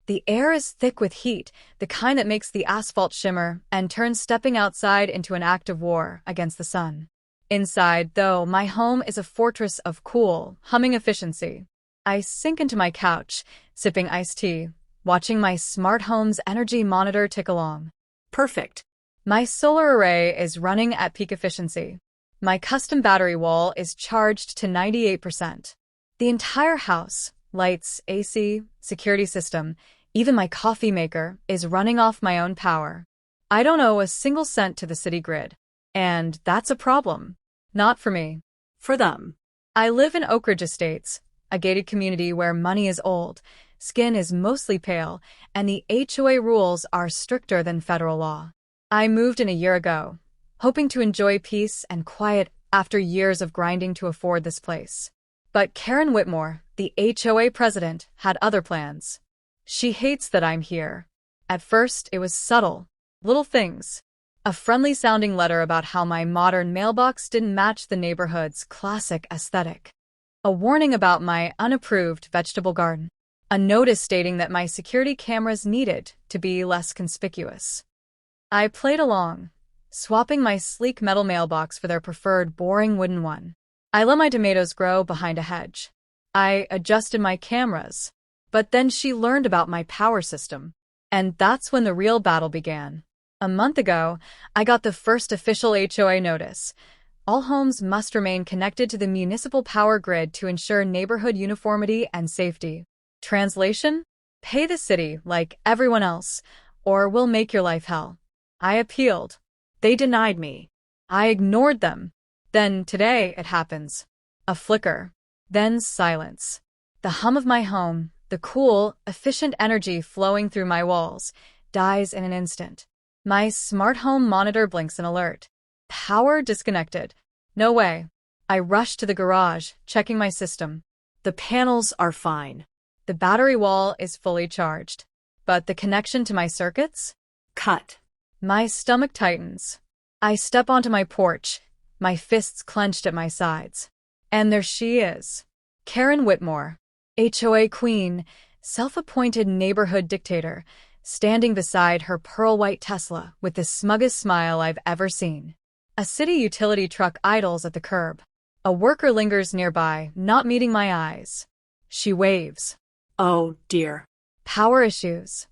The air is thick with heat, the kind that makes the asphalt shimmer and turns stepping outside into an act of war against the sun. Inside, though, my home is a fortress of cool, humming efficiency. I sink into my couch, sipping iced tea, watching my smart home's energy monitor tick along. Perfect. My solar array is running at peak efficiency. My custom battery wall is charged to 98%. The entire house, lights, AC, security system, even my coffee maker, is running off my own power. I don't owe a single cent to the city grid. And that's a problem. Not for me. For them. I live in Oak Ridge Estates, a gated community where money is old, skin is mostly pale, and the HOA rules are stricter than federal law. I moved in a year ago, hoping to enjoy peace and quiet after years of grinding to afford this place. But Karen Whitmore, the HOA president, had other plans. She hates that I'm here. At first, it was subtle. Little things. A friendly-sounding letter about how my modern mailbox didn't match the neighborhood's classic aesthetic. A warning about my unapproved vegetable garden. A notice stating that my security cameras needed to be less conspicuous. I played along, swapping my sleek metal mailbox for their preferred boring wooden one. I let my tomatoes grow behind a hedge. I adjusted my cameras. But then she learned about my power system. And that's when the real battle began. A month ago, I got the first official HOA notice. All homes must remain connected to the municipal power grid to ensure neighborhood uniformity and safety. Translation? Pay the city like everyone else, or we'll make your life hell. I appealed. They denied me. I ignored them. Then today it happens. A flicker. Then silence. The hum of my home, the cool, efficient energy flowing through my walls, dies in an instant. My smart home monitor blinks an alert. Power disconnected. No way. I rush to the garage, checking my system. The panels are fine. The battery wall is fully charged. But the connection to my circuits? Cut. My stomach tightens. I step onto my porch, my fists clenched at my sides. And there she is. Karen Whitmore, HOA queen, self-appointed neighborhood dictator, standing beside her pearl-white Tesla with the smuggest smile I've ever seen. A city utility truck idles at the curb. A worker lingers nearby, not meeting my eyes. She waves. Oh, dear. Power issues.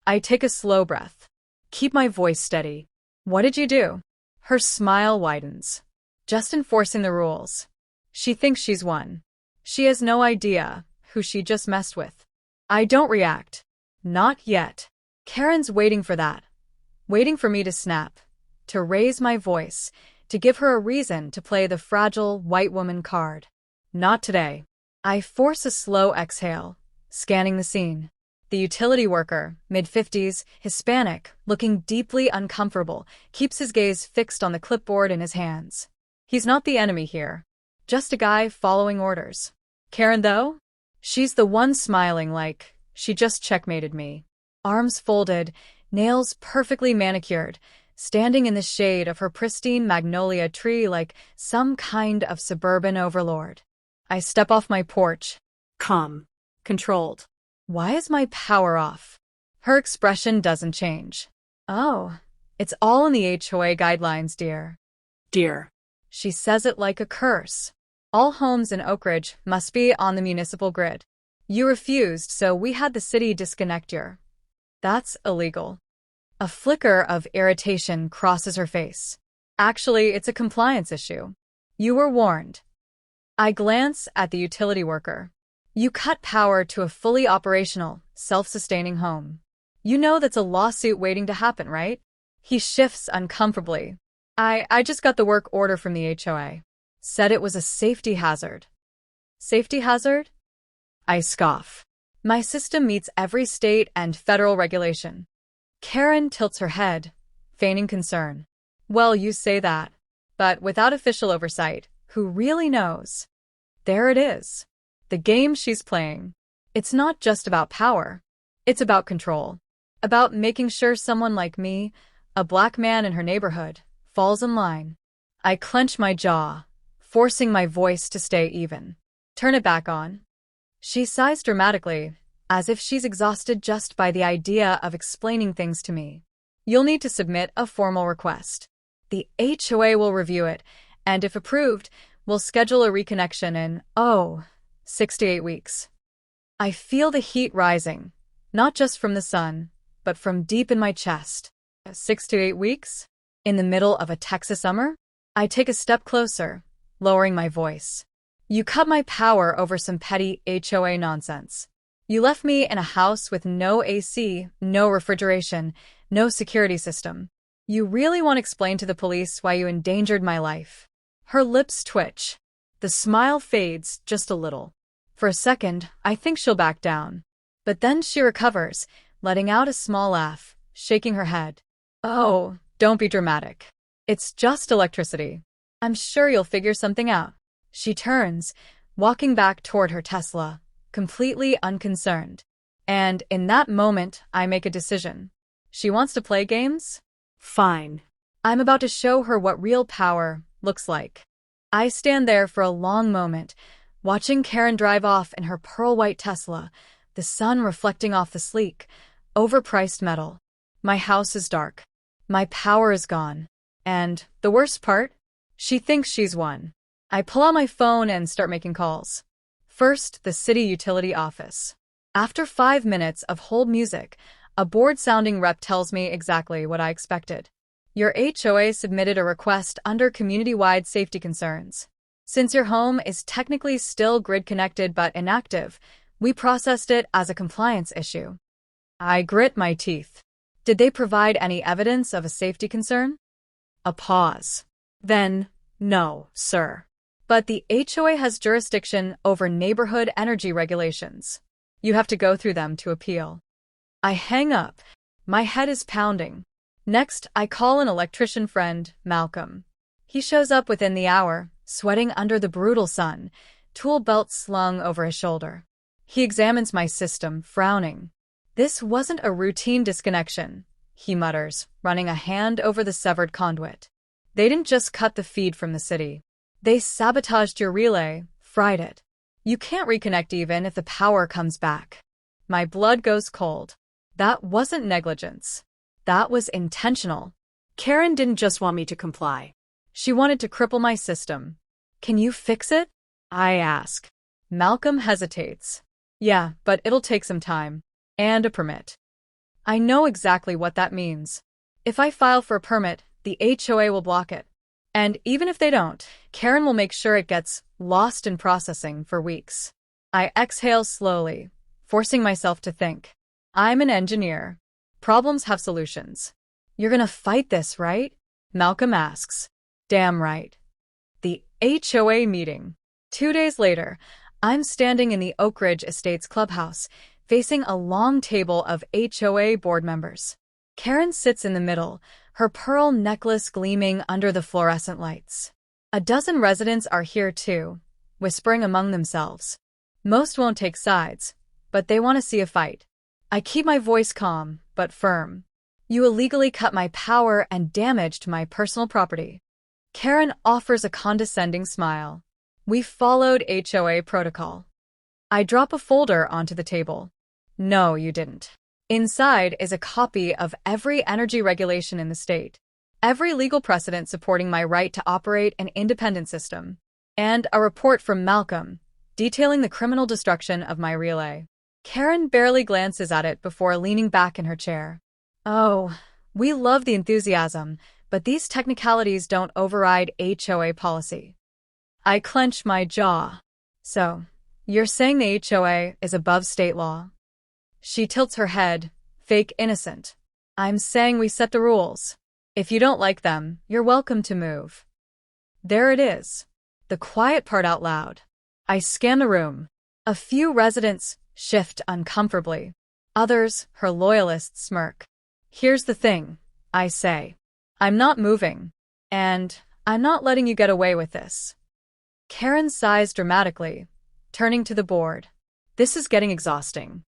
I take a slow breath. Keep my voice steady. What did you do? Her smile widens. Just enforcing the rules. She thinks she's won. She has no idea who she just messed with. I don't react. Not yet. Karen's waiting for that. Waiting for me to snap. To raise my voice. To give her a reason to play the fragile white woman card. Not today. I force a slow exhale, scanning the scene. The utility worker, mid-50s, Hispanic, looking deeply uncomfortable, keeps his gaze fixed on the clipboard in his hands. He's not the enemy here. Just a guy following orders. Karen, though? She's the one smiling like she just checkmated me. Arms folded, nails perfectly manicured, standing in the shade of her pristine magnolia tree like some kind of suburban overlord. I step off my porch. Calm. Controlled. Why is my power off? Her expression doesn't change. Oh, it's all in the HOA guidelines, dear. Dear. She says it like a curse. All homes in Oak Ridge must be on the municipal grid. You refused, so we had the city disconnect your. That's illegal. A flicker of irritation crosses her face. Actually, it's a compliance issue. You were warned. I glance at the utility worker. You cut power to a fully operational, self-sustaining home. You know that's a lawsuit waiting to happen, right? He shifts uncomfortably. I just got the work order from the HOA. Said it was a safety hazard. Safety hazard? I scoff. My system meets every state and federal regulation. Karen tilts her head, feigning concern. Well, you say that. But without official oversight, who really knows? There it is. The game she's playing. It's not just about power. It's about control. About making sure someone like me, a black man in her neighborhood, falls in line. I clench my jaw, forcing my voice to stay even. Turn it back on. She sighs dramatically, as if she's exhausted just by the idea of explaining things to me. You'll need to submit a formal request. The HOA will review it, and if approved, we'll schedule a reconnection in, 6 to 8 weeks. I feel the heat rising, not just from the sun, but from deep in my chest. 6 to 8 weeks? In the middle of a Texas summer? I take a step closer, lowering my voice. You cut my power over some petty HOA nonsense. You left me in a house with no AC, no refrigeration, no security system. You really want to explain to the police why you endangered my life? Her lips twitch. The smile fades just a little. For a second, I think she'll back down. But then she recovers, letting out a small laugh, shaking her head. Oh, don't be dramatic. It's just electricity. I'm sure you'll figure something out. She turns, walking back toward her Tesla, completely unconcerned. And in that moment, I make a decision. She wants to play games? Fine. I'm about to show her what real power looks like. I stand there for a long moment, watching Karen drive off in her pearl-white Tesla, the sun reflecting off the sleek, overpriced metal. My house is dark. My power is gone. And the worst part? She thinks she's won. I pull out my phone and start making calls. First, the city utility office. After 5 minutes of hold music, a bored-sounding rep tells me exactly what I expected. Your HOA submitted a request under community-wide safety concerns. Since your home is technically still grid-connected but inactive, we processed it as a compliance issue. I grit my teeth. Did they provide any evidence of a safety concern? A pause. Then, no, sir. But the HOA has jurisdiction over neighborhood energy regulations. You have to go through them to appeal. I hang up. My head is pounding. Next, I call an electrician friend, Malcolm. He shows up within the hour, sweating under the brutal sun, tool belt slung over his shoulder. He examines my system, frowning. This wasn't a routine disconnection, he mutters, running a hand over the severed conduit. They didn't just cut the feed from the city. They sabotaged your relay, fried it. You can't reconnect even if the power comes back. My blood goes cold. That wasn't negligence. That was intentional. Karen didn't just want me to comply. She wanted to cripple my system. Can you fix it? I ask. Malcolm hesitates. Yeah, but it'll take some time. And a permit. I know exactly what that means. If I file for a permit, the HOA will block it. And even if they don't, Karen will make sure it gets lost in processing for weeks. I exhale slowly, forcing myself to think. I'm an engineer. Problems have solutions. You're gonna fight this, right? Malcolm asks. Damn right. The HOA meeting. 2 days later, I'm standing in the Oak Ridge Estates clubhouse, facing a long table of HOA board members. Karen sits in the middle, her pearl necklace gleaming under the fluorescent lights. A dozen residents are here too, whispering among themselves. Most won't take sides, but they want to see a fight. I keep my voice calm, but firm. You illegally cut my power and damaged my personal property. Karen offers a condescending smile. We followed HOA protocol. I drop a folder onto the table. No, you didn't. Inside is a copy of every energy regulation in the state, every legal precedent supporting my right to operate an independent system, and a report from Malcolm detailing the criminal destruction of my relay. Karen barely glances at it before leaning back in her chair. Oh, we love the enthusiasm, but these technicalities don't override HOA policy. I clench my jaw. So, you're saying the HOA is above state law? She tilts her head, fake innocent. I'm saying we set the rules. If you don't like them, you're welcome to move. There it is. The quiet part out loud. I scan the room. A few residents shift uncomfortably. Others, her loyalists, smirk. Here's the thing, I say. I'm not moving. And I'm not letting you get away with this. Karen sighs dramatically, turning to the board. This is getting exhausting.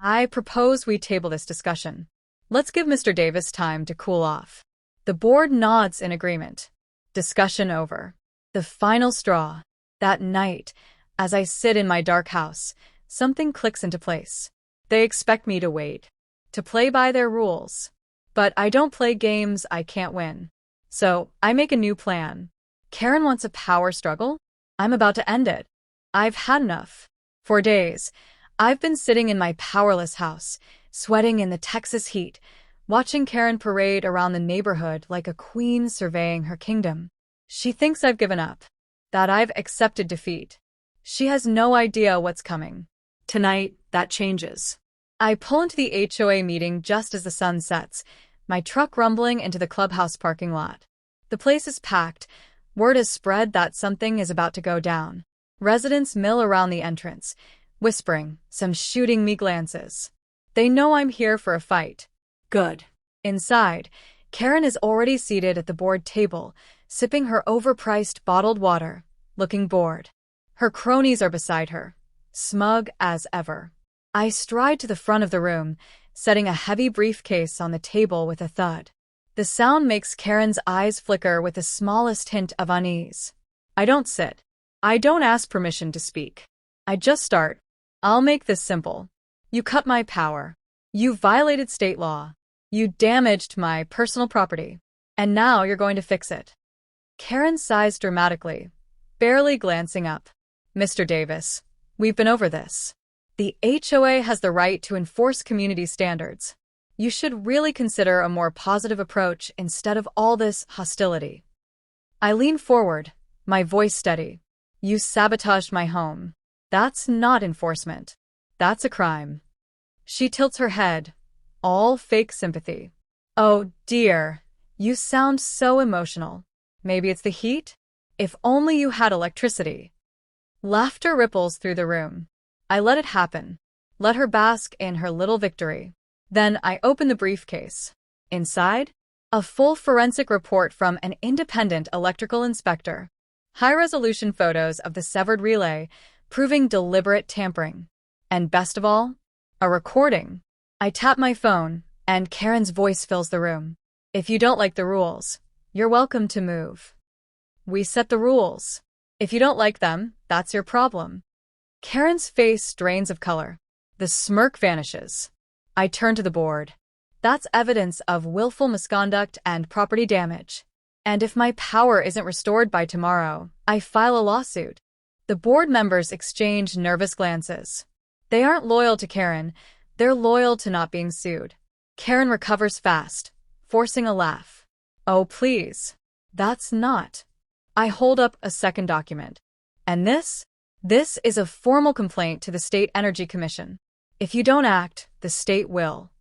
I propose we table this discussion. Let's give Mr. Davis time to cool off. The board nods in agreement. Discussion over. The final straw. That night, as I sit in my dark house, something clicks into place. They expect me to wait, to play by their rules. But I don't play games I can't win. So I make a new plan. Karen wants a power struggle? I'm about to end it. I've had enough. For days, I've been sitting in my powerless house, sweating in the Texas heat, watching Karen parade around the neighborhood like a queen surveying her kingdom. She thinks I've given up, that I've accepted defeat. She has no idea what's coming. Tonight, that changes. I pull into the HOA meeting just as the sun sets, my truck rumbling into the clubhouse parking lot. The place is packed. Word has spread that something is about to go down. Residents mill around the entrance, whispering, some shooting me glances. They know I'm here for a fight. Good. Inside, Karen is already seated at the board table, sipping her overpriced bottled water, looking bored. Her cronies are beside her, smug as ever. I stride to the front of the room, setting a heavy briefcase on the table with a thud. The sound makes Karen's eyes flicker with the smallest hint of unease. I don't sit. I don't ask permission to speak. I just start. I'll make this simple. You cut my power. You violated state law. You damaged my personal property. And now you're going to fix it. Karen sighs dramatically, barely glancing up. Mr. Davis, we've been over this. The HOA has the right to enforce community standards. You should really consider a more positive approach instead of all this hostility. I lean forward, my voice steady. You sabotaged my home. That's not enforcement. That's a crime. She tilts her head, all fake sympathy. Oh dear, you sound so emotional. Maybe it's the heat? If only you had electricity. Laughter ripples through the room. I let it happen. Let her bask in her little victory. Then I open the briefcase. Inside, a full forensic report from an independent electrical inspector. High-resolution photos of the severed relay, proving deliberate tampering. And best of all, a recording. I tap my phone, and Karen's voice fills the room. If you don't like the rules, you're welcome to move. We set the rules. If you don't like them, that's your problem. Karen's face drains of color. The smirk vanishes. I turn to the board. That's evidence of willful misconduct and property damage. And if my power isn't restored by tomorrow, I file a lawsuit. The board members exchange nervous glances. They aren't loyal to Karen. They're loyal to not being sued. Karen recovers fast, forcing a laugh. Oh, please. That's not. I hold up a second document. And this is a formal complaint to the State Energy Commission. If you don't act, the state will.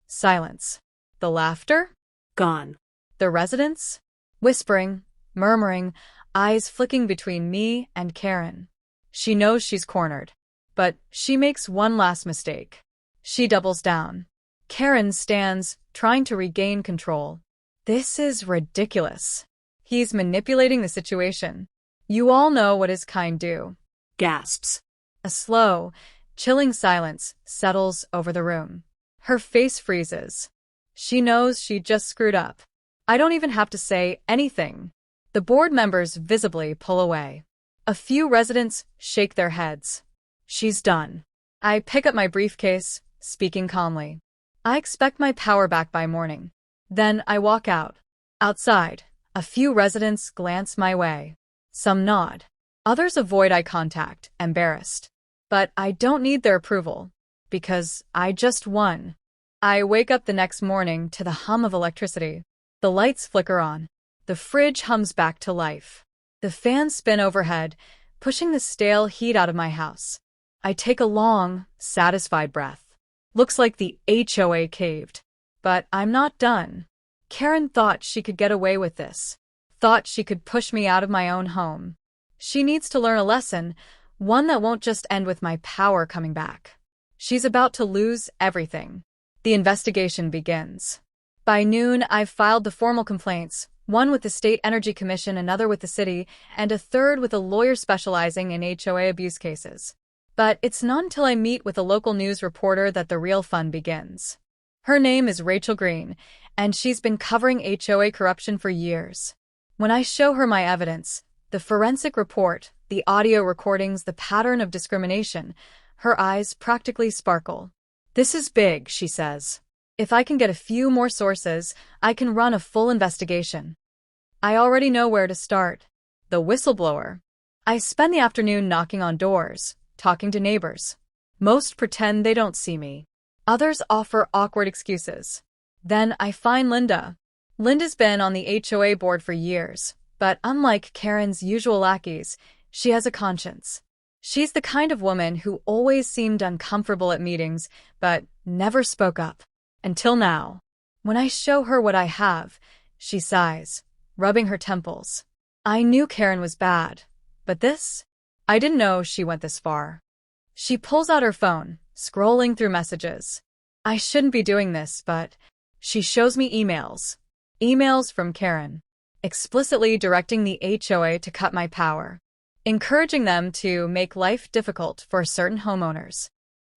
Silence. The laughter? Gone. The residents? Whispering, murmuring, eyes flicking between me and Karen. She knows she's cornered. But she makes one last mistake. She doubles down. Karen stands, trying to regain control. This is ridiculous. He's manipulating the situation. You all know what his kind do. Gasps. A slow, chilling silence settles over the room. Her face freezes. She knows she just screwed up. I don't even have to say anything. The board members visibly pull away. A few residents shake their heads. She's done. I pick up my briefcase, speaking calmly. I expect my power back by morning. Then I walk out. Outside, a few residents glance my way. Some nod. Others avoid eye contact, embarrassed. But I don't need their approval, because I just won. I wake up the next morning to the hum of electricity. The lights flicker on. The fridge hums back to life. The fans spin overhead, pushing the stale heat out of my house. I take a long, satisfied breath. Looks like the HOA caved. But I'm not done. Karen thought she could get away with this. Thought she could push me out of my own home. She needs to learn a lesson, one that won't just end with my power coming back. She's about to lose everything. The investigation begins. By noon, I've filed the formal complaints, one with the State Energy Commission, another with the city, and a third with a lawyer specializing in HOA abuse cases. But it's not until I meet with a local news reporter that the real fun begins. Her name is Rachel Green, and she's been covering HOA corruption for years. When I show her my evidence, the forensic report, the audio recordings, the pattern of discrimination, her eyes practically sparkle. This is big, she says. If I can get a few more sources, I can run a full investigation. I already know where to start. The whistleblower. I spend the afternoon knocking on doors, talking to neighbors. Most pretend they don't see me. Others offer awkward excuses. Then I find Linda. Linda's been on the HOA board for years, but unlike Karen's usual lackeys, she has a conscience. She's the kind of woman who always seemed uncomfortable at meetings, but never spoke up. Until now. When I show her what I have, she sighs, rubbing her temples. I knew Karen was bad, but this? I didn't know she went this far. She pulls out her phone, scrolling through messages. I shouldn't be doing this, but she shows me emails. Emails from Karen, explicitly directing the HOA to cut my power, encouraging them to make life difficult for certain homeowners.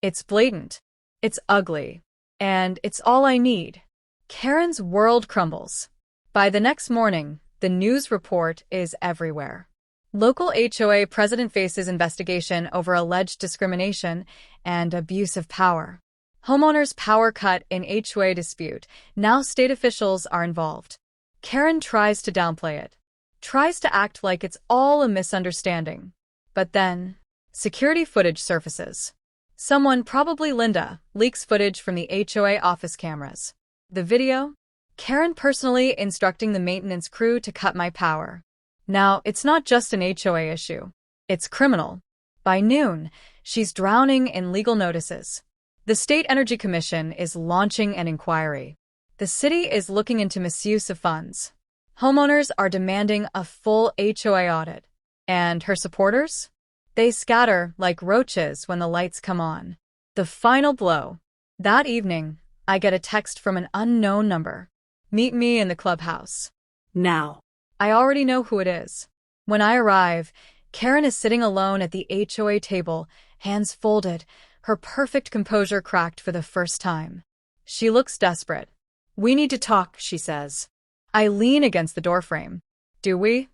It's blatant. It's ugly. And it's all I need. Karen's world crumbles. By the next morning, the news report is everywhere. Local HOA president faces investigation over alleged discrimination and abuse of power. Homeowners' power cut in HOA dispute. Now state officials are involved. Karen tries to downplay it. Tries to act like it's all a misunderstanding. But then, security footage surfaces. Someone, probably Linda, leaks footage from the HOA office cameras. The video? Karen personally instructing the maintenance crew to cut my power. Now, it's not just an HOA issue. It's criminal. By noon, she's drowning in legal notices. The State Energy Commission is launching an inquiry. The city is looking into misuse of funds. Homeowners are demanding a full HOA audit. And her supporters? They scatter like roaches when the lights come on. The final blow. That evening, I get a text from an unknown number. Meet me in the clubhouse. Now. I already know who it is. When I arrive, Karen is sitting alone at the HOA table, hands folded, her perfect composure cracked for the first time. She looks desperate. We need to talk, she says. I lean against the doorframe. Do we?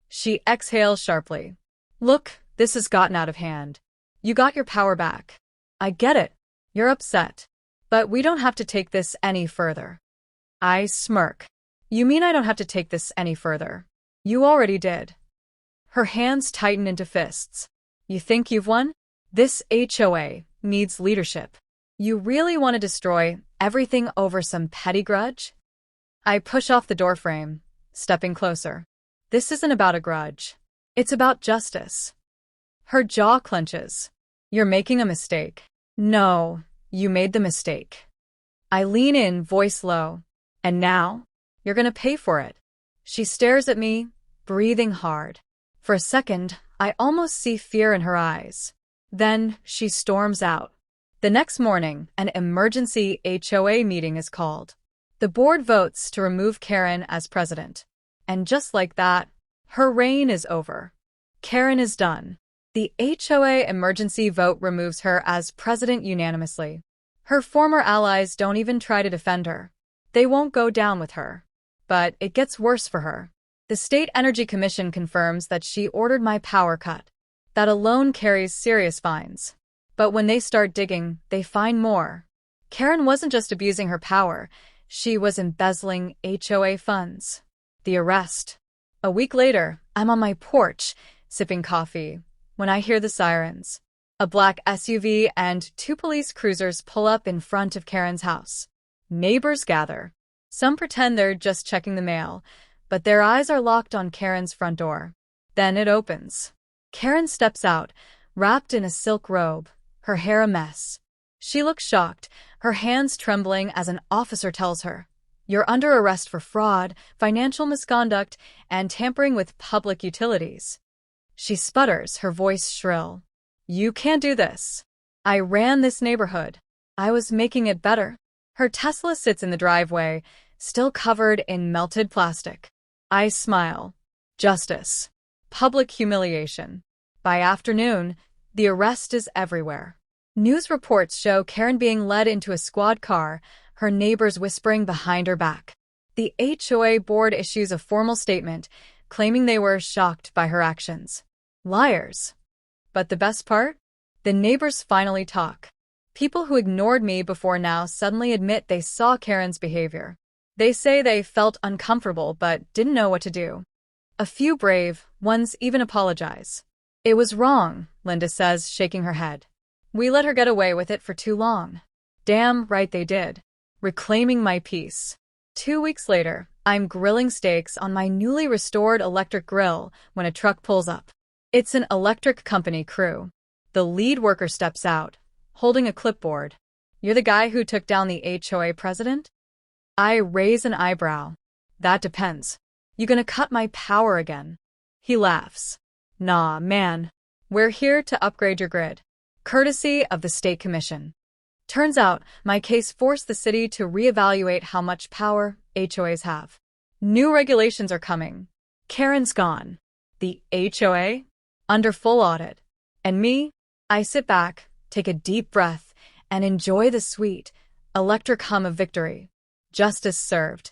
She exhales sharply. Look, this has gotten out of hand. You got your power back. I get it. You're upset. But we don't have to take this any further. I smirk. You mean I don't have to take this any further? You already did. Her hands tighten into fists. You think you've won? This HOA needs leadership. You really want to destroy everything over some petty grudge? I push off the doorframe, stepping closer. This isn't about a grudge. It's about justice. Her jaw clenches. You're making a mistake. No, you made the mistake. I lean in, voice low. And now? You're gonna pay for it. She stares at me, breathing hard. For a second, I almost see fear in her eyes. Then she storms out. The next morning, an emergency HOA meeting is called. The board votes to remove Karen as president. And just like that, her reign is over. Karen is done. The HOA emergency vote removes her as president unanimously. Her former allies don't even try to defend her. They won't go down with her. But it gets worse for her. The State Energy Commission confirms that she ordered my power cut. That alone carries serious fines. But when they start digging, they find more. Karen wasn't just abusing her power, she was embezzling HOA funds. The arrest. A week later, I'm on my porch, sipping coffee, when I hear the sirens. A black SUV and 2 police cruisers pull up in front of Karen's house. Neighbors gather. Some pretend they're just checking the mail, but their eyes are locked on Karen's front door. Then it opens. Karen steps out, wrapped in a silk robe, her hair a mess. She looks shocked, her hands trembling as an officer tells her, "You're under arrest for fraud, financial misconduct, and tampering with public utilities." She sputters, her voice shrill. "You can't do this. I ran this neighborhood. I was making it better." Her Tesla sits in the driveway, still covered in melted plastic. I smile. Justice. Public humiliation. By afternoon, the arrest is everywhere. News reports show Karen being led into a squad car, her neighbors whispering behind her back. The HOA board issues a formal statement, claiming they were shocked by her actions. Liars. But the best part? The neighbors finally talk. People who ignored me before now suddenly admit they saw Karen's behavior. They say they felt uncomfortable but didn't know what to do. A few brave ones even apologize. It was wrong, Linda says, shaking her head. We let her get away with it for too long. Damn right they did. Reclaiming my peace. 2 weeks later, I'm grilling steaks on my newly restored electric grill when a truck pulls up. It's an electric company crew. The lead worker steps out, holding a clipboard. You're the guy who took down the HOA president? I raise an eyebrow. That depends. You gonna cut my power again? He laughs. Nah, man. We're here to upgrade your grid. Courtesy of the State Commission. Turns out, my case forced the city to reevaluate how much power HOAs have. New regulations are coming. Karen's gone. The HOA? Under full audit. And me? I sit back, take a deep breath, and enjoy the sweet, electric hum of victory. Justice served.